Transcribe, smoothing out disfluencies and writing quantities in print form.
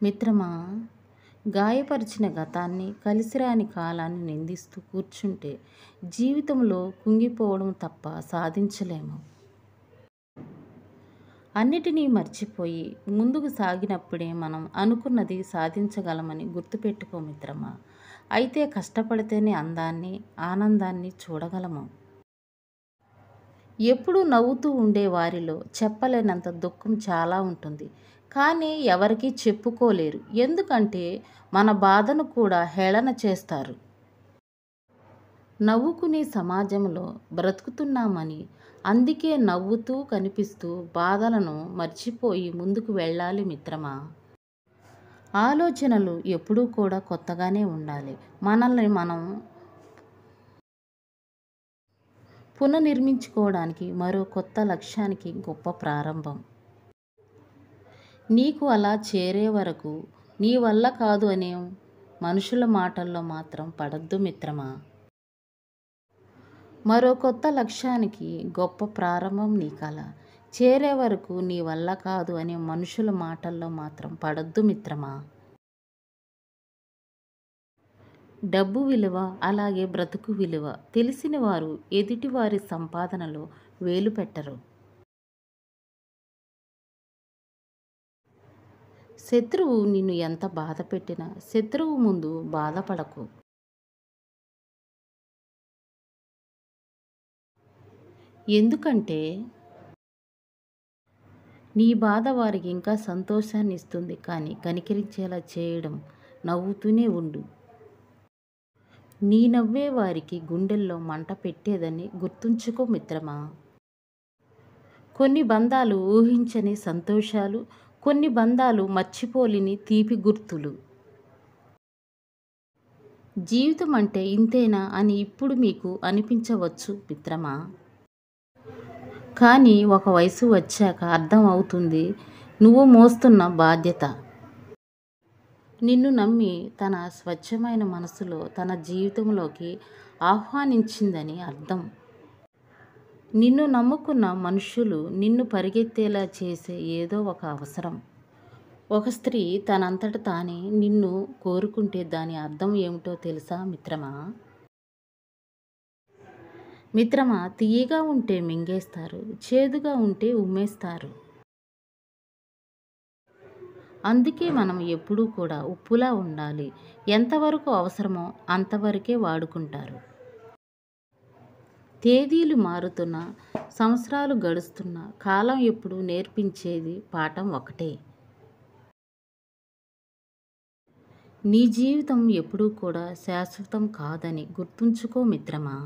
మిత్రమా, గాయపరిచిన గతాన్ని, కలిసిరాని కాలాన్ని నిందిస్తూ కూర్చుంటే జీవితంలో కుంగిపోవడం తప్ప సాధించలేము. అన్నిటినీ మర్చిపోయి ముందుకు సాగినప్పుడే మనం అనుకున్నది సాధించగలమని గుర్తుపెట్టుకో మిత్రమా. అయితే కష్టపడితేనే అందాన్ని, ఆనందాన్ని చూడగలము. ఎప్పుడూ నవ్వుతూ ఉండే వారిలో చెప్పలేనంత దుఃఖం చాలా ఉంటుంది. కానీ ఎవరికీ చెప్పుకోలేరు. ఎందుకంటే మన బాధను కూడా హేళన చేస్తారు. నవ్వుకునే సమాజంలో బ్రతుకుతున్నామని, అందుకే నవ్వుతూ కనిపిస్తూ బాధలను మర్చిపోయి ముందుకు వెళ్ళాలి మిత్రమా. ఆలోచనలు ఎప్పుడూ కూడా కొత్తగానే ఉండాలి. మనల్ని మనం పునర్నిర్మించుకోవడానికి మరో కొత్త లక్ష్యానికి గొప్ప ప్రారంభం. నీకు అలా చేరే వరకు నీ వల్ల కాదు అనే మనుషుల మాటల్లో మాత్రం పడద్దు మిత్రమా. మరో కొత్త లక్ష్యానికి గొప్ప ప్రారంభం నీ కల. చేరే వరకు నీ వల్ల కాదు అనే మనుషుల మాటల్లో మాత్రం పడద్దు మిత్రమా. డబ్బు విలువ, అలాగే బ్రతుకు విలువ తెలిసిన వారు ఎదుటివారి సంపాదనలో వేలు పెట్టరు. శత్రువు నిన్ను ఎంత బాధ పెట్టినా శత్రువు ముందు బాధపడకు. ఎందుకంటే నీ బాధ వారికి ఇంకా సంతోషాన్ని ఇస్తుంది. కానీ కనికరించేలా చేయడం నవ్వుతూనే ఉండు. నీ నవ్వే వారికి గుండెల్లో మంట పెట్టేదని గుర్తుంచుకో మిత్రమా. కొన్ని బంధాలు ఊహించని సంతోషాలు, కొన్ని బంధాలు మర్చిపోలేని తీపి గుర్తులు. జీవితం అంటే ఇంతేనా అని ఇప్పుడు మీకు అనిపించవచ్చు మిత్రమా. కానీ ఒక వయసు వచ్చాక అర్థం అవుతుంది నువ్వు మోస్తున్న బాధ్యత. నిన్ను నమ్మి తన స్వచ్ఛమైన మనసులో తన జీవితంలోకి ఆహ్వానించిందని అర్థం. నిన్ను నమ్ముకున్న మనుషులు నిన్ను పరిగెత్తేలా చేసే ఏదో ఒక అవసరం. ఒక స్త్రీ తనంతట తానే నిన్ను కోరుకుంటే దాని అర్థం ఏమిటో తెలుసా మిత్రమా. మిత్రమా, తీయగా ఉంటే మింగేస్తారు, చేదుగా ఉంటే ఉమ్మేస్తారు. అందుకే మనం ఎప్పుడూ కూడా ఉప్పులా ఉండాలి. ఎంతవరకు అవసరమో అంతవరకే వాడుకుంటారు. తేదీలు మారుతున్నా, సంవత్సరాలు గడుస్తున్నా కాలం ఎప్పుడు నేర్పించేది పాఠం ఒకటే. నీ జీవితం ఎప్పుడూ కూడా శాశ్వతం కాదని గుర్తుంచుకో మిత్రమా.